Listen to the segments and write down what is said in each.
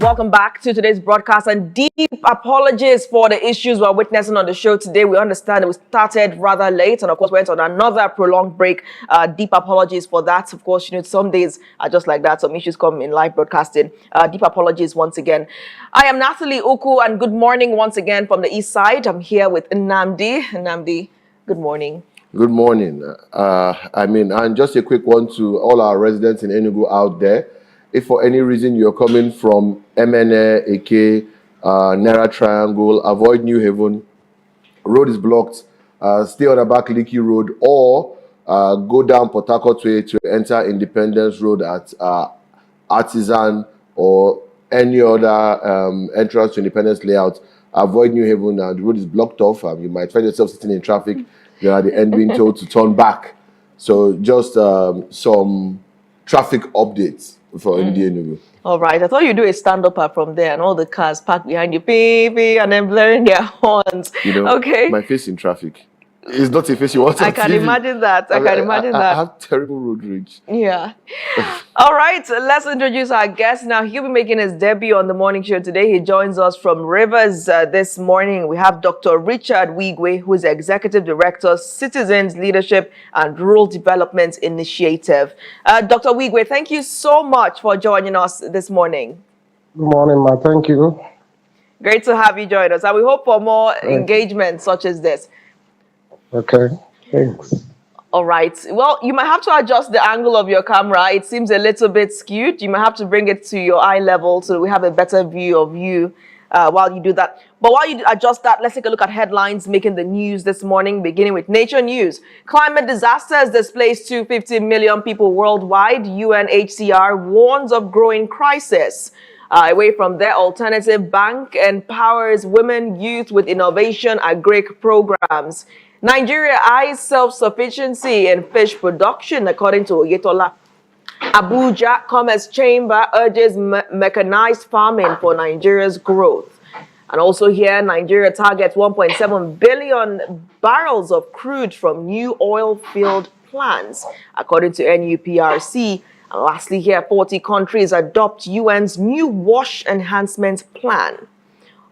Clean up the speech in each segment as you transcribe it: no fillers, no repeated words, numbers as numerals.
welcome back to today's broadcast, and deep apologies for the issues we're witnessing on the show today. We understand it was started rather late, and of course went on another prolonged break. Deep apologies for that. Of course, some days are just like that. Some issues come in live broadcasting. Deep apologies once again. I am Natalie Uku, and good morning once again from the east side. I'm here with Nnamdi. Nnamdi, good morning. Good morning. And just a quick one to all our residents in Enugu out there. If for any reason you're coming from MNA, AK, Naira Triangle, avoid New Haven. Road is blocked. Stay on Abakaliki Road, or go down Port Harcourt way to enter Independence Road at Artisan or any other entrance to Independence Layout. Avoid New Haven. The road is blocked off. You might find yourself sitting in traffic. You're at the end being told to turn back. So just some traffic updates for Enugu. All right. I thought you'd do a stand-up from there and all the cars parked behind you, beep, beep, and then blaring their horns. Okay. My face in traffic is not a face you want on I can TV. Imagine that. I can imagine that. I have terrible road rage. Yeah. All right. Let's introduce our guest now. He'll be making his debut on the morning show today. He joins us from Rivers this morning. We have Dr. Richard Wike, who is Executive Director, Citizens Leadership and Rural Development Initiative. Dr. Wike, thank you so much for joining us this morning. Good morning, ma. Thank you. Great to have you join us. And we hope for more engagement such as this. Okay, thanks. All right. Well, you might have to adjust the angle of your camera. It seems a little bit skewed. You might have to bring it to your eye level so we have a better view of you while you do that. But while you adjust that, let's take a look at headlines making the news this morning, beginning with Nature News. Climate disasters displaced 250 million people worldwide. UNHCR warns of growing crisis. Away from there, Alternative Bank empowers women, youth with innovation agric programs. Nigeria eyes self-sufficiency in fish production, according to Oyetola. Abuja Commerce Chamber urges mechanized farming for Nigeria's growth. And also here, Nigeria targets 1.7 billion barrels of crude from new oil field plants, according to NUPRC. And lastly here, 40 countries adopt UN's new WASH enhancement plan.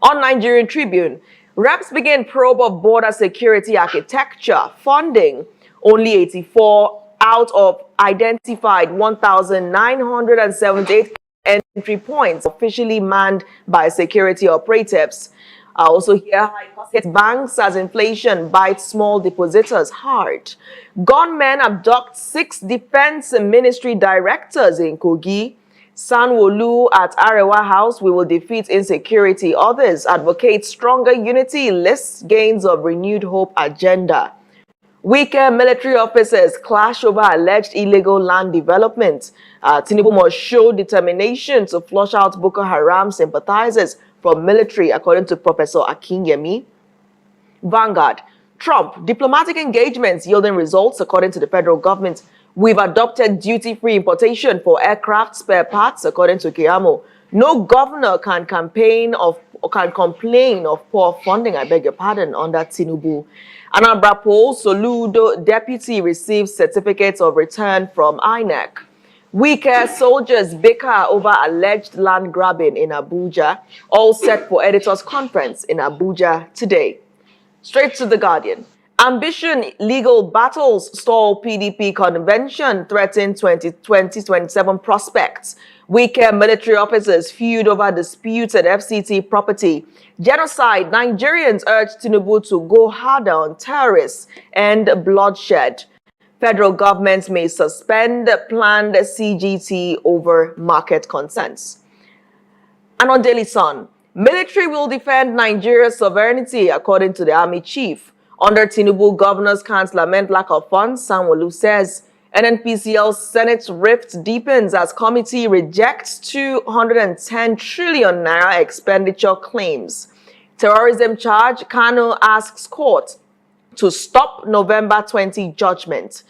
On Nigerian Tribune, reps begin probe of border security architecture funding. Only 84 out of identified 1,978 entry points officially manned by security operatives. Also here, hit banks as inflation bites small depositors hard. Gunmen abduct 6 defense ministry directors in Kogi. Sanwo-Olu at Arewa House, we will defeat insecurity. Others advocate stronger unity, lists gains of renewed hope agenda. Weaker military officers clash over alleged illegal land development. Tinubu must show determination to flush out Boko Haram sympathizers from military, according to Professor Akinyemi. Vanguard, Trump, diplomatic engagements yielding results, according to the federal government. We've adopted duty-free importation for aircraft spare parts, according to Keyamo. No governor can complain of poor funding, I beg your pardon, under Tinubu. Anambra Pole, Soludo deputy receives certificates of return from INEC. Weaker soldiers bicker over alleged land grabbing in Abuja. All set for editors' conference in Abuja today. Straight to The Guardian. Ambition legal battles stall PDP convention, threaten 2027 prospects. Weaker military officers feud over disputed FCT property. Genocide, Nigerians urge Tinubu to go harder on terrorists and bloodshed. Federal government may suspend planned CGT over market concerns. And on Daily Sun, military will defend Nigeria's sovereignty, according to the Army Chief. Under Tinubu, governors can't lament lack of funds, Sanwo-Olu says. NNPCL's Senate rift deepens as committee rejects 210 trillion naira expenditure claims. Terrorism charge, Kano asks court to stop November 20 judgment.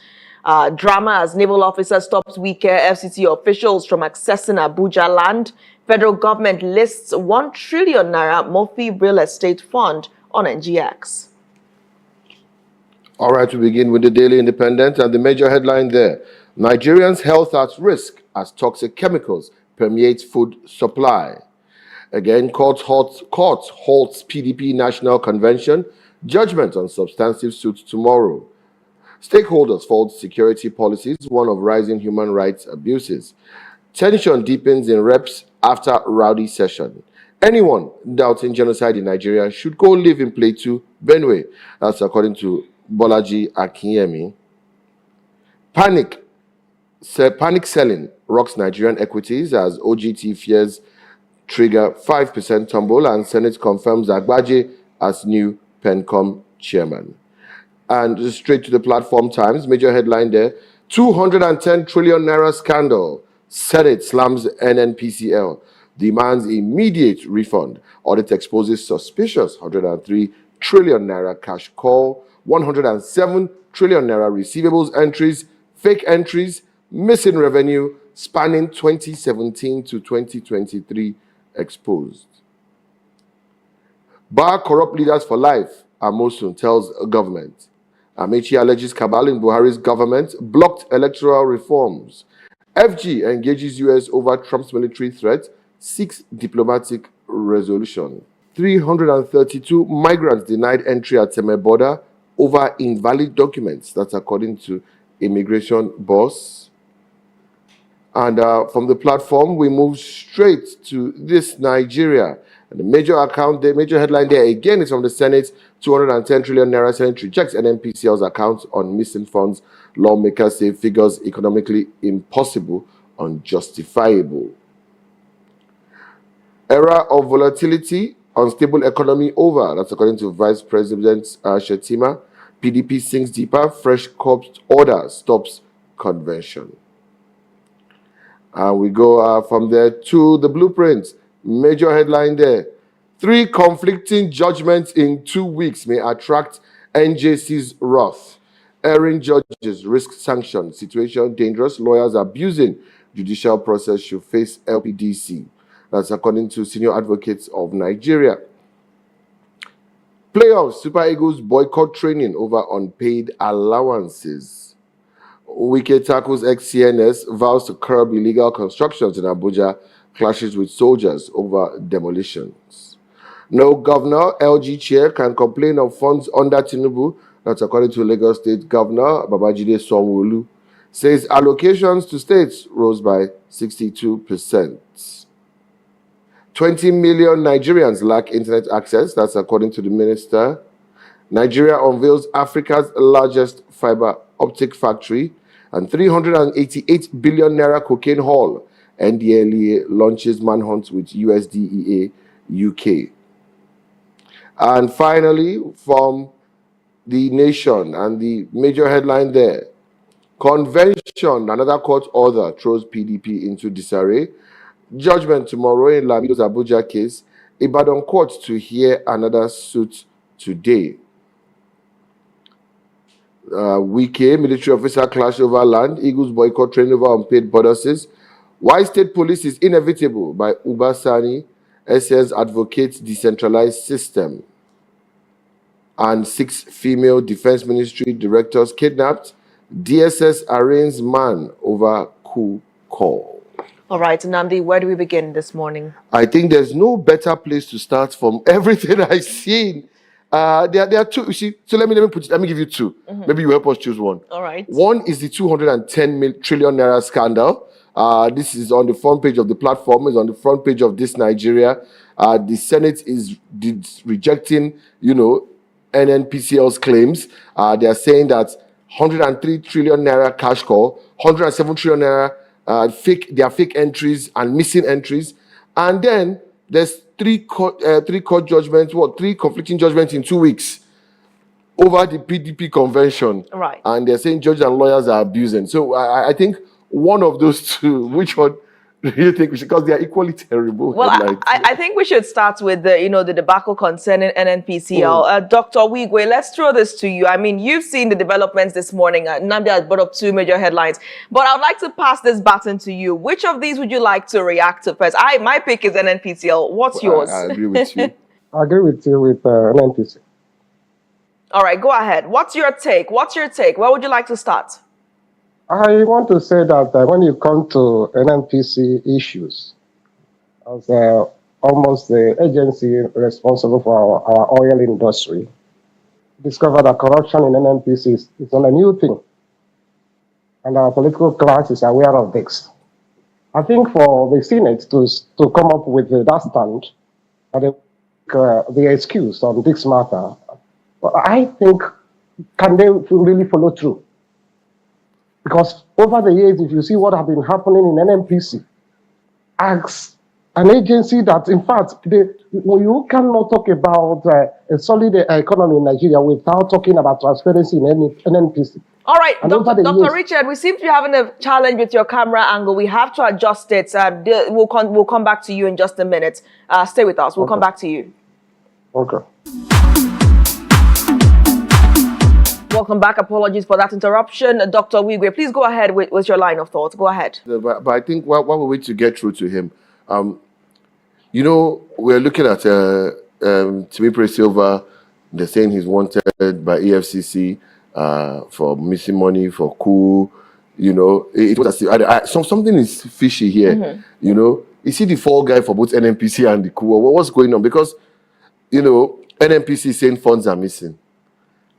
Drama as naval officer stops weaker FCT officials from accessing Abuja land. Federal government lists 1 trillion naira Mofi real estate fund on NGX. All right, we begin with the Daily Independent and the major headline there. Nigerians' health at risk as toxic chemicals permeate food supply. Again, court halts PDP National Convention. Judgment on substantive suit tomorrow. Stakeholders fault security policies, one of rising human rights abuses. Tension deepens in reps after rowdy session. Anyone doubting genocide in Nigeria should go live in Plateau, Benue. That's according to Bolaji Akinyemi. Panic selling rocks Nigerian equities as OGT fears trigger 5% tumble, and Senate confirms Agbaje as new PENCOM chairman. And straight to the Platform Times, major headline there, 210 trillion naira scandal. Senate slams NNPCL, demands immediate refund. Audit exposes suspicious 103 trillion naira cash call, 107 trillion naira receivables entries, fake entries, missing revenue spanning 2017 to 2023 exposed. Bar corrupt leaders for life, Amosun tells government. Amechi alleges cabal in Buhari's government blocked electoral reforms. FG engages US over Trump's military threat, seeks diplomatic resolution. 332 migrants denied entry at Seme border over invalid documents. That's according to immigration boss. And from the platform, we move straight to this Nigeria. And the major headline there again is from the Senate. 210 trillion naira Senate rejects NNPCL's accounts on missing funds. Lawmakers say figures economically impossible, unjustifiable. Era of volatility, unstable economy over. That's according to Vice President Shetima. PDP sinks deeper. Fresh court order stops convention. We go from there to the blueprint. Major headline there. 3 conflicting judgments in 2 weeks may attract NJC's wrath. Erring judges risk sanction. Situation dangerous. Lawyers abusing judicial process should face LPDC. That's according to senior advocates of Nigeria. Playoffs. Super Eagles boycott training over unpaid allowances. Wike tackles ex-CNS, vows to curb illegal constructions in Abuja, clashes with soldiers over demolitions. No governor, LG chair, can complain of funds under Tinubu. That's according to Lagos State Governor Babajide Sanwo-Olu. Says allocations to states rose by 62%. 20 million Nigerians lack internet access. That's according to the minister. Nigeria unveils Africa's largest fiber optic factory and 388 billion naira cocaine haul. NDLEA launches manhunt with USDEA UK. And finally, from the Nation and the major headline there, convention, another court order throws PDP into disarray. Judgment tomorrow in Lamido's Abuja case. Ibadan court to hear another suit today. Wike, military officer clash over land. Eagles boycott training over unpaid bonuses. Why state police is inevitable by Ubasani. SS advocates decentralized system. And 6 female defense ministry directors kidnapped. DSS arraigns man over coup call. All right, Nnamdi, where do we begin this morning? I think there's no better place to start from everything I've seen. There are 2. You see, so let me give you 2. Maybe you help us choose one. All right. One is the 210 trillion naira scandal. This is on the front page of the platform. It's on the front page of This Nigeria. The Senate is rejecting, NNPCL's claims. They are saying that 103 trillion naira cash call, 107 trillion naira there are fake entries and missing entries, and then there's 3 court judgments. 3 conflicting judgments in 2 weeks over the PDP convention. Right. And they're saying judges and lawyers are abusing. So I think one of those 2. Which one do you think we should? Because they are equally terrible. Well, I think we should start with the debacle concerning NNPCL. Dr. Wigwe, let's throw this to you. I mean, you've seen the developments this morning. Nnamdi has brought up 2 major headlines, but I'd like to pass this baton to you. Which of these would you like to react to first? My pick is NNPCL. What's yours? I agree with you. I agree with you with NNPC. All right, go ahead. What's your take? Where would you like to start? I want to say that when you come to NNPC issues, as almost the agency responsible for our oil industry, discovered that corruption in NNPC is not a new thing. And our political class is aware of this. I think for the Senate to come up with that stand, the excuse on this matter, I think, can they really follow through? Because over the years, if you see what has been happening in NNPC, as an agency that, in fact, you cannot talk about a solid economy in Nigeria without talking about transparency in NNPC. All right, Dr. Richard, we seem to be having a challenge with your camera angle. We have to adjust it. We'll come back to you in just a minute. Stay with us. We'll come back to you. Okay. Welcome back. Apologies for that interruption. Dr. Wike, please go ahead with your line of thought. Go ahead. But I think what we wait to get through to him, you know, we're looking at Timipre Silva. They're saying he's wanted by EFCC for missing money, for coup. You know, something is fishy here. Mm-hmm. You know, is he the fall guy for both NNPC and the coup? What's going on? Because, you know, NNPC is saying funds are missing.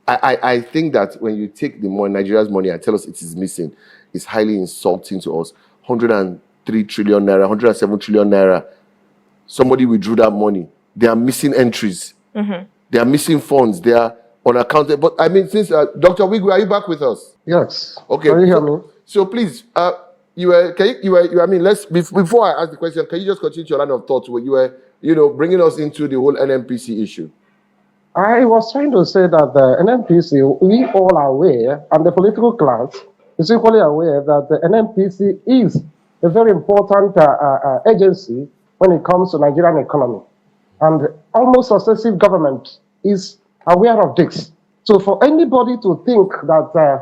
I think that when you take the money, Nigeria's money, and tell us it is missing, it's highly insulting to us. 103 trillion naira, 107 trillion naira. Somebody withdrew that money. They are missing entries. Mm-hmm. They are missing funds. They are unaccounted. But I mean, since Dr. Wike, are you back with us? Yes. Okay. Can you hear me? So please, I mean, before I ask the question, can you just continue your line of thought where you were, you know, bringing us into the whole NNPC issue? I was trying to say that the NNPC, we all are aware, and the political class is equally aware that the NNPC is a very important agency when it comes to Nigerian economy. And almost successive government is aware of this. So for anybody to think that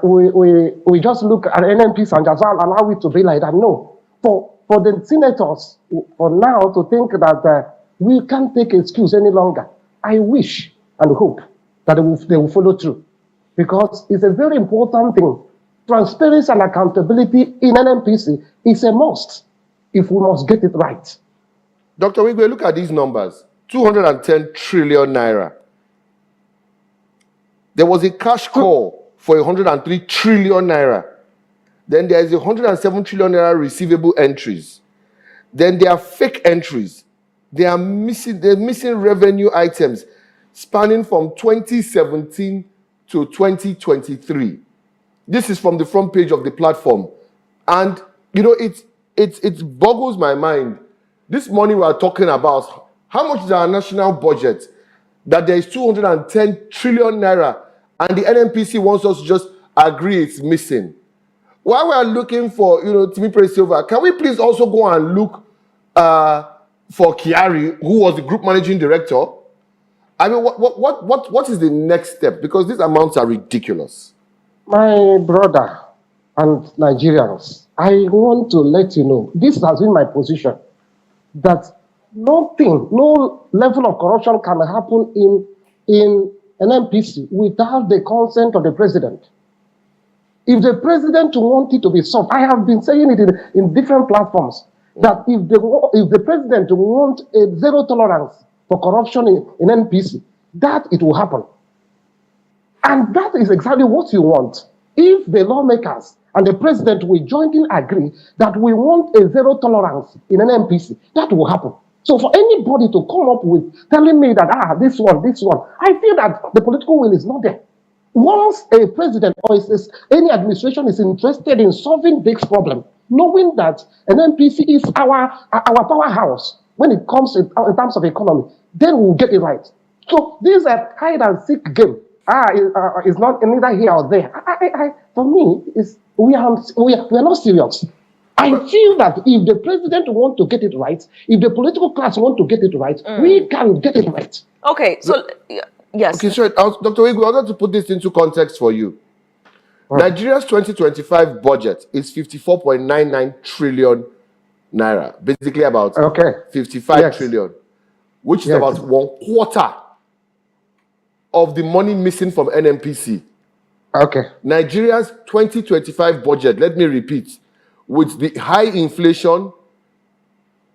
we just look at NNPC and just allow it to be like that, no. For the senators, for now, to think that we can't take excuse any longer. I wish and hope that they will follow through, because it's a very important thing. Transparency and accountability in NNPC is a must if we must get it right. Dr. Wike, look at these numbers. 210 trillion naira. There was a cash call for 103 trillion naira. Then there is 107 trillion naira receivable entries. Then there are fake entries. They're missing revenue items spanning from 2017 to 2023. This is from the front page of the platform. And, you know, it boggles my mind. This money we are talking about, how much is our national budget? That there is 210 trillion naira and the NNPC wants us to just agree it's missing. While we are looking for, you know, Timipre Silva, can we please also go and look for Kiari, who was the group managing director? I mean, what is the next step? Because these amounts are ridiculous. My brother and Nigerians, I want to let you know, this has been my position, that nothing, no level of corruption can happen in an NPC without the consent of the president. If the president wants it to be solved, I have been saying it in different platforms, that if the president wants a zero tolerance for corruption in NPC, that it will happen. And that is exactly what you want. If the lawmakers and the president will jointly agree that we want a zero tolerance in an NPC, that will happen. So for anybody to come up with telling me that, this one, I feel that the political will is not there. Once a president or any administration is interested in solving this problem, knowing that an NPC is our powerhouse when it comes in terms of economy, then we'll get it right. So this is a hide and seek game. It's not neither here or there. For me, we are not serious. I feel that if the president wants to get it right, if the political class want to get it right, we can get it right. Okay, so yes. Okay, so Dr. Wike, I wanted to put this into context for you. Nigeria's 2025 budget is 54.99 trillion naira, basically about 55 trillion, which is about 1/4 of the money missing from NNPC. Okay. Nigeria's 2025 budget, let me repeat, with the high inflation,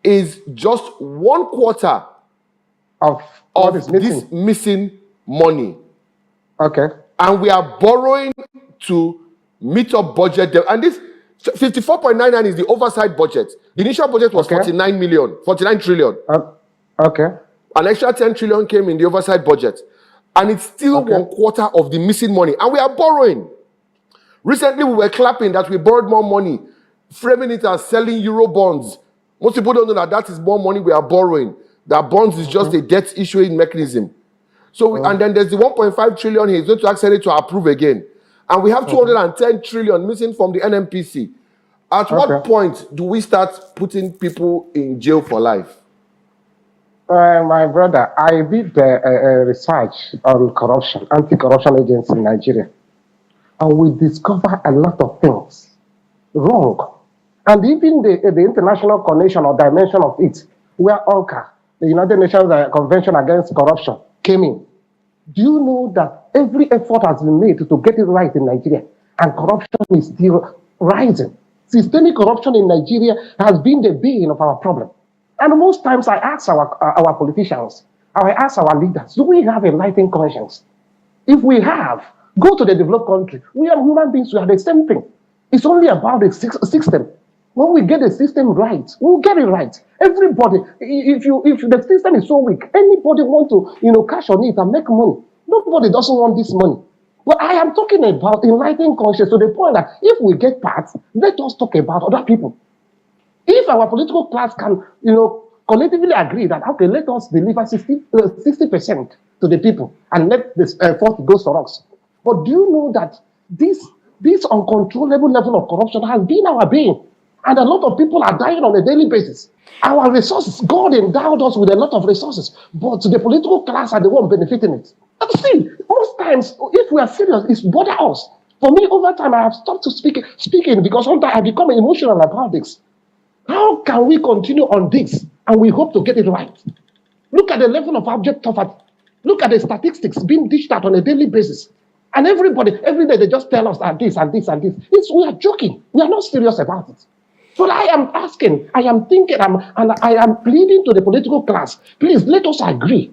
is just 1/4 of what is missing. this missing money. Okay. And we are borrowing to meet up budget. And this 54.99 is the oversight budget. The initial budget was 49 trillion. Okay. An extra 10 trillion came in the oversight budget. And it's still 1/4 of the missing money. And we are borrowing. Recently, we were clapping that we borrowed more money, framing it as selling euro bonds. Most people don't know that that is more money we are borrowing. That bonds is just a debt issuing mechanism. So, and then there's the 1.5 trillion he's going to ask Senate to approve again. And we have 210 trillion missing from the NMPC. At what point do we start putting people in jail for life? My brother, I did research on corruption, anti-corruption agency in Nigeria. And we discover a lot of things wrong. And even the international connection or dimension of it, where ONCA, the United Nations Convention Against Corruption, came in. Do you know that every effort has been made to get it right in Nigeria, and corruption is still rising? Systemic corruption in Nigeria has been the bane of our problem. And most times I ask our politicians, I ask our leaders, do we have a enlightened conscience? If we have, go to the developed country. We are human beings, we are the same thing. It's only about the system. When we get the system right, we'll get it right. Everybody, if the system is so weak, anybody want to cash on it and make money. Nobody doesn't want this money. But I am talking about enlightened conscience to the point that if we get parts, let us talk about other people. If our political class can, collectively agree that, okay, let us deliver 60% to the people and let this 40 goes to us. But do you know that this uncontrollable level of corruption has been our bane? And a lot of people are dying on a daily basis. Our resources, God endowed us with a lot of resources, but the political class are the one benefiting it. And see, most times, if we are serious, it's bother us. For me, over time, I have stopped to speaking because sometimes I become emotional about this. How can we continue on this and we hope to get it right? Look at the level of abject poverty. Look at the statistics being dished out on a daily basis. And everybody, every day, they just tell us that this and this and this. We are joking. We are not serious about it. But I am asking, I am thinking, and I am pleading to the political class, please let us agree.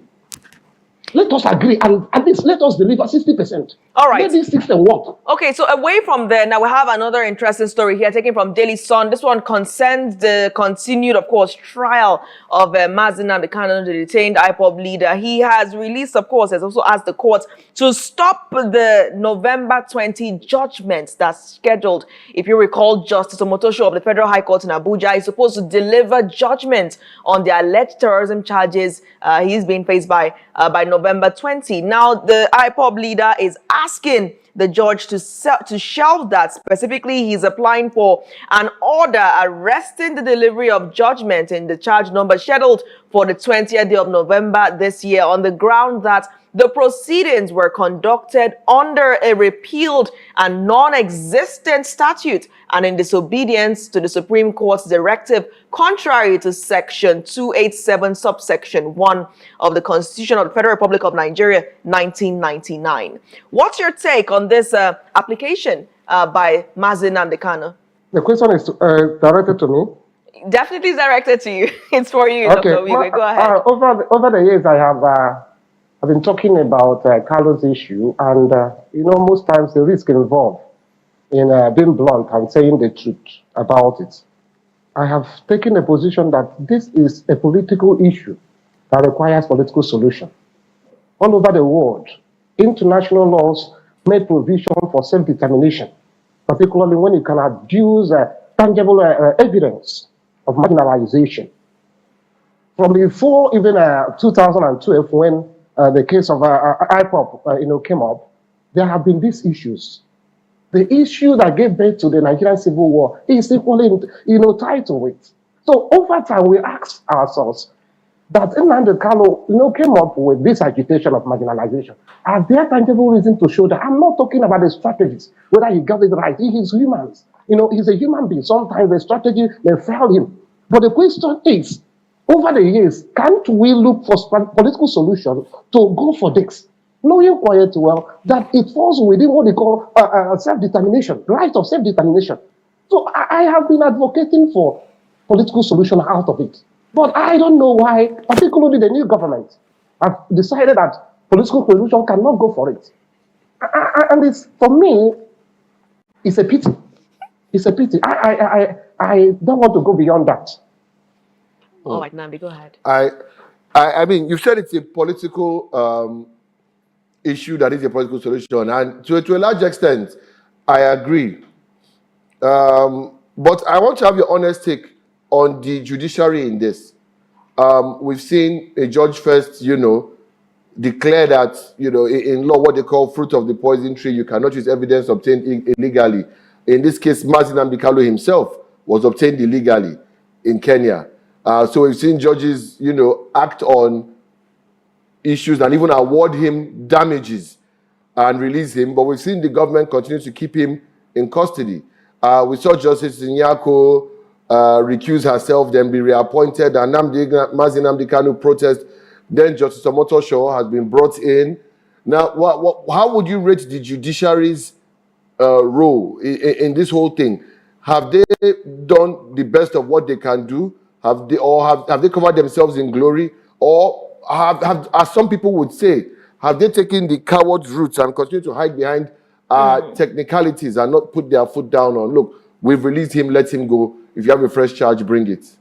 Let us agree, and at least let us deliver 60%. All right. Let this system work. Okay, so away from there, now we have another interesting story here taken from Daily Sun. This one concerns the continued, of course, trial of Mazi Nnamdi Kanu, the detained IPOB leader. He has released, of course, has also asked the court to stop the November 20 judgment that's scheduled. If you recall, Justice Omotosho of the Federal High Court in Abuja is supposed to deliver judgment on the alleged terrorism charges he's being faced by November 20. Now, the IPOB leader is asking the judge to shelve that. Specifically, he's applying for an order arresting the delivery of judgment in the charge number scheduled for the 20th day of November this year on the ground that the proceedings were conducted under a repealed and non-existent statute and in disobedience to the Supreme Court's directive, contrary to Section 287, subsection 1 of the Constitution of the Federal Republic of Nigeria, 1999. What's your take on this application by Mazi Nnamdi Kanu? The question is directed to me. Definitely directed to you. It's for you, Okay. Dr. Wike. Go ahead. Over the years, I've been talking about Kalu's issue, and most times the risk involved in being blunt and saying the truth about it. I have taken a position that this is a political issue that requires political solution. All over the world, international laws made provision for self-determination, particularly when you can adduce tangible evidence of marginalization. From before even 2012, when the case of IPOB came up, there have been these issues. The issue that gave birth to the Nigerian Civil War is equally tied to it. So over time, we asked ourselves that Nnamdi Kanu came up with this agitation of marginalization. Are there tangible reasons to show that? I'm not talking about the strategies, whether he got it right. He is human. He's a human being. Sometimes the strategy may fail him. But the question is, over the years, can't we look for political solution to go for this? Knowing quite well that it falls within what they call self-determination, right of self-determination. So I have been advocating for political solution out of it. But I don't know why, particularly the new government, have decided that political solution cannot go for it. And it's, for me, it's a pity. It's a pity. I don't want to go beyond that. All right, Namdi, go ahead. I mean, you said it's a political issue that is a political solution, and to a large extent, I agree. But I want to have your honest take on the judiciary in this. We've seen a judge first, declare that, in law, what they call fruit of the poison tree, you cannot use evidence obtained illegally. In this case, Nnamdi Kanu himself was obtained illegally in Kenya. So we've seen judges, act on issues and even award him damages and release him. But we've seen the government continue to keep him in custody. We saw Justice Nyako recuse herself, then be reappointed, and Nnamdi Kanu protest. Then Justice Omotosho has been brought in. Now, how would you rate the judiciary's role in this whole thing? Have they done the best of what they can do? Have they covered themselves in glory? Or as some people would say, have they taken the coward's route and continue to hide behind technicalities and not put their foot down on, look, we've released him, let him go. If you have a fresh charge, bring it.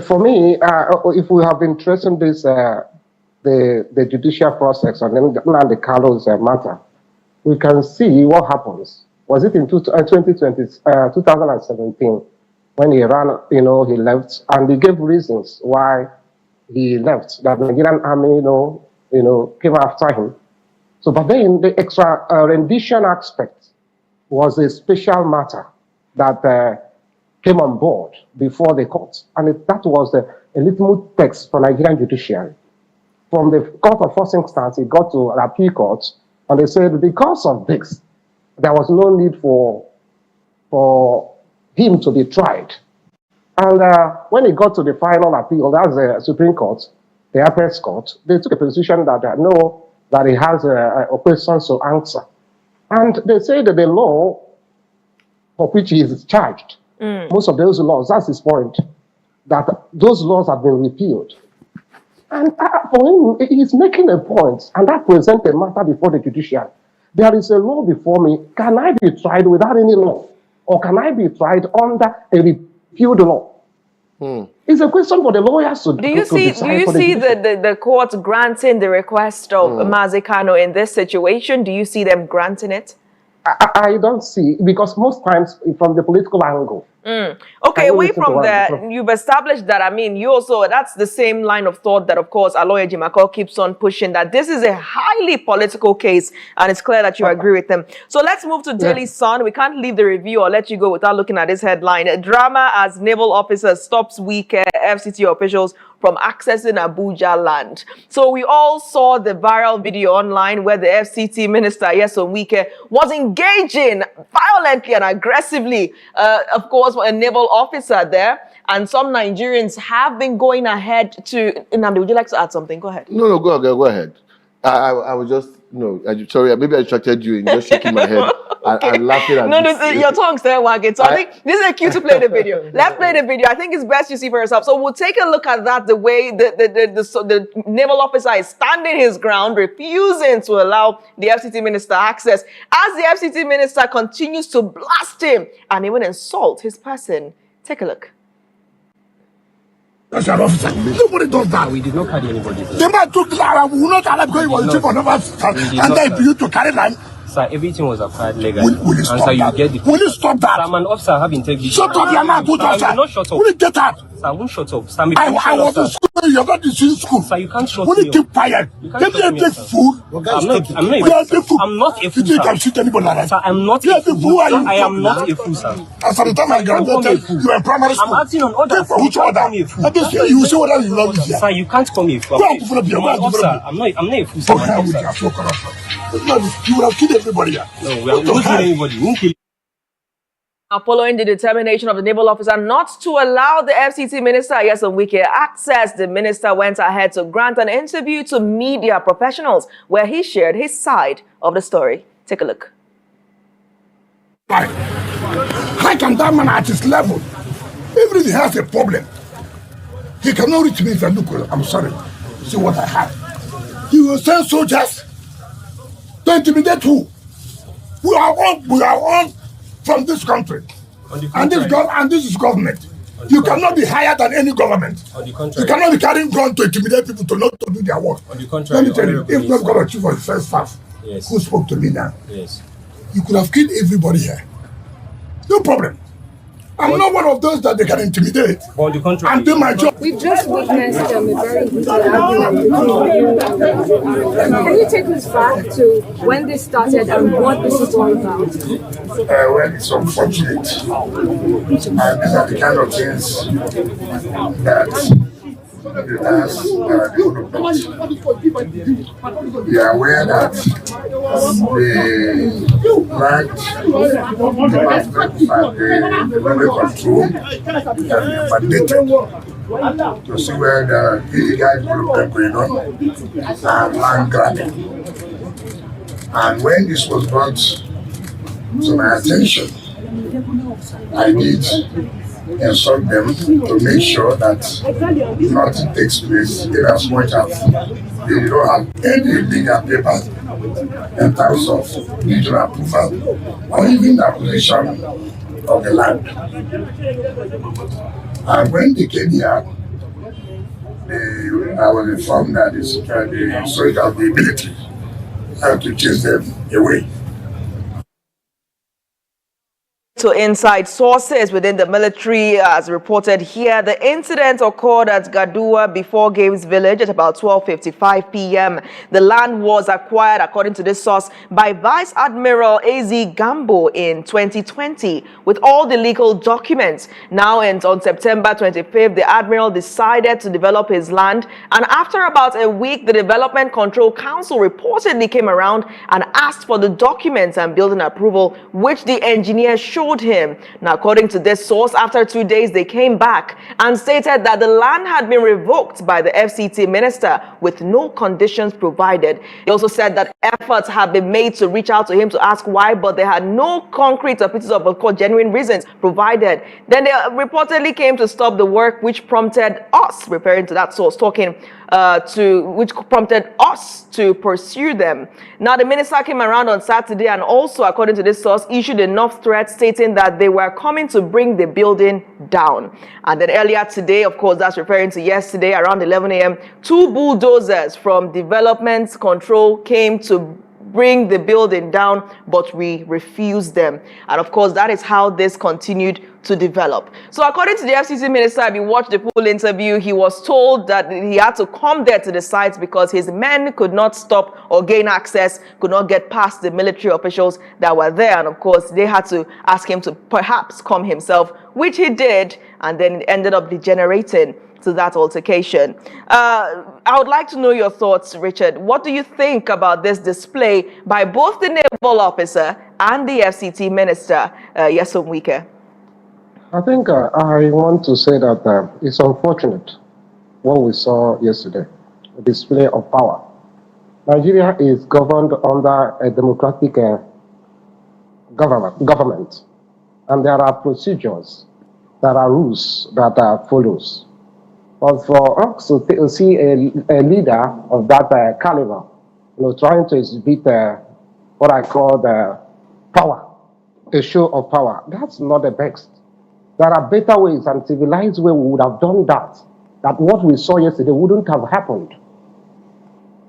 For me, if we have been tracing this, the judicial process on Nnamdi Kanu's matter, we can see what happens. Was it in 2017 when he ran, he left, and he gave reasons why he left, that the Nigerian army, came after him. So, but then the extra rendition aspect was a special matter that came on board before the court. And that was a little text for Nigerian judiciary. From the court of first instance, it got to the appeal court, and they said because of this, there was no need for him to be tried. And when it got to the final appeal, that's the Supreme Court, the Apex Court, they took a position that that he has a question to answer. And they say that the law for which he is charged, most of those laws, that's his point, that those laws have been repealed. And for him, he's making a point, and that presents a matter before the judiciary. There is a law before me. Can I be tried without any law? Or can I be tried under a repealed law? It's a question for the lawyers to Do you see the court granting the request of Nnamdi Kanu in this situation? Do you see them granting it? I don't see, because most times from the political angle. Okay, away from that, you've established that, that's the same line of thought that, of course, Aloy Ejimakor keeps on pushing, that this is a highly political case, and it's clear that you agree with them. So let's move to Daily Sun. We can't leave the review or let you go without looking at this headline. A drama as naval officer stops Wike FCT officials from accessing Abuja land. So we all saw the viral video online where the FCT minister, Nyesom Wike, was engaging violently and aggressively, of course, a naval officer there. And some Nigerians have been going ahead to... Nnamdi, would you like to add something? Go ahead. No, go ahead. I was just... No, sorry, maybe I distracted you in just shaking my head and laughing at your tongue's there wagging. So I think this is a cue to play the video. Let's play the video. I think it's best you see for yourself. So we'll take a look at that, the way the naval officer is standing his ground, refusing to allow the FCT minister access, as the FCT minister continues to blast him and even insult his person. Take a look. That's an officer. Nobody does that. We did not carry anybody. The man took land. We will not allow because he was the chief of naval staff. And then for you to carry land. Sir, everything was acquired legally. Will you stop that? Will you stop that? Sir, I'm an officer. I have integrity. Shut up, your mouth. Sir, I will not shut up. Will you get out? Sir, I won't shut up. Sir, I was in school. You're not in school. Sir, you can't shut me. Will you keep quiet? Can you be a fool? I'm not a fool. I'm not a fool, sir. You can shoot anybody like that? Sir, I'm not a fool. I am not a fool, sir. As from the time I graduated, you were in primary school. I'm acting on orders. For which order? You will say whether you love me. Sir, you can't call me a fool. I'm not a fool, sir. You would have killed everybody here. No, we won't kill anybody. We won't kill. Now, following the determination of the naval officer not to allow the FCT minister, Nyesom Wike, access, the minister went ahead to grant an interview to media professionals where he shared his side of the story. Take a look. How can that man at his level, even if he has a problem, He cannot reach me if I look. I'm sorry. See what I have. He will send soldiers to intimidate who? We are all from this country. And this is government. You cannot be higher than any government. You cannot be carrying gun to intimidate people to not to do their work. On the contrary, let me tell you, if not got a Chief of Naval Staff who spoke to me now, you could have killed everybody here. No problem. I'm not one of those that they can intimidate. On the contrary, and do my job. We've just witnessed a very heated argument between you and Gaduwa. Can you take us back to when this started and what this is all about? Well, it's unfortunate. And these are the kind of things that we are aware that the land department and the revenue control have been mandated to see where the illegal development going on and land grabbing. And when this was brought to my attention, I did insult them to make sure that nothing takes place in as much as they don't have any legal papers in terms of regional approval or even the acquisition of the land. And when they came here, I was informed that the soldiers of the military had to chase them away. To inside sources within the military, as reported here, the incident occurred at Gaduwa before Games Village at about 12:55 p.m. The land was acquired, according to this source, by Vice Admiral A.Z. Gambo in 2020 with all the legal documents. Now, and on September 25th, the Admiral decided to develop his land, and after about a week, the Development Control Council reportedly came around and asked for the documents and building approval, which the engineer showed him. Now, according to this source, after 2 days, they came back and stated that the land had been revoked by the FCT minister with no conditions provided. He also said that efforts have been made to reach out to him to ask why, but they had no concrete or pieces of course, genuine reasons provided. Then they reportedly came to stop the work, which prompted us, referring to that source, which prompted us to pursue them. Now, the minister came around on Saturday and also, according to this source, issued enough threats stating that they were coming to bring the building down. And then earlier today, of course, that's referring to yesterday, around 11 a.m., 2 bulldozers from Development Control came to bring the building down, but we refused them. And of course, that is how this continued to develop. So according to the FCT minister, if you watched the full interview, he was told that he had to come there to the site because his men could not stop or gain access, could not get past the military officials that were there. And of course, they had to ask him to perhaps come himself, which he did, and then it ended up degenerating to that altercation. I would like to know your thoughts, Richard. What do you think about this display by both the naval officer and the FCT minister, Nyesom Wike? I think I want to say that it's unfortunate what we saw yesterday, a display of power. Nigeria is governed under a democratic government, and there are procedures, there are rules that are followed. But for us to see a leader of that caliber, trying to exhibit what I call the power, a show of power, that's not the best. There are better ways and civilized ways we would have done that what we saw yesterday wouldn't have happened.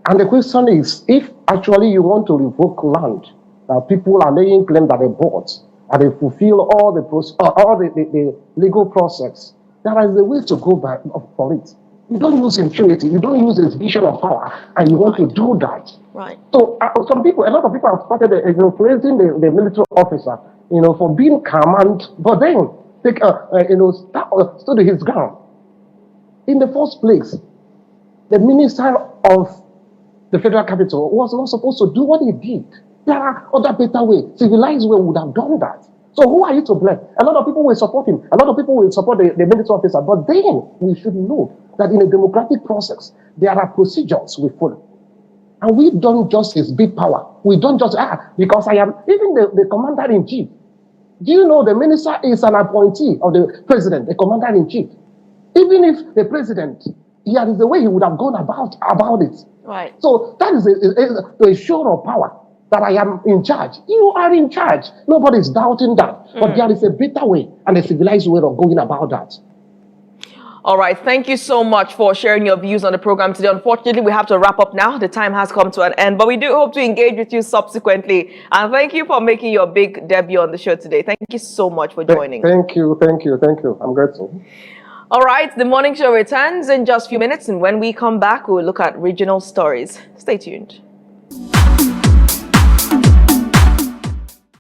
And the question is, if actually you want to revoke land, that people are laying claim that they bought, and they fulfill all the legal process, there is a way to go back for it. You don't use impunity, you don't use exhibition of power, and you want to do that. Right. So a lot of people have started praising the military officer, for being calm but then stood to his ground. In the first place, the minister of the federal capital was not supposed to do what he did. There are other better ways. Civilized way would have done that. So who are you to blame? A lot of people will support him. A lot of people will support the military officer. But then we should know that in a democratic process, there are procedures we follow. And we don't just exhibit power. We don't just, because I am, even the commander-in-chief. Do you know the minister is an appointee of the president, the commander-in-chief? Even if the president, here is the way he would have gone about it. Right. So that is a show of power that I am in charge. You are in charge. Nobody is doubting that. But there is a better way and a civilized way of going about that. All right. Thank you so much for sharing your views on the program today. Unfortunately, we have to wrap up now. The time has come to an end, but we do hope to engage with you subsequently. And thank you for making your big debut on the show today. Thank you so much for joining. Thank you. I'm grateful. All right. The morning show returns in just a few minutes. And when we come back, we'll look at regional stories. Stay tuned.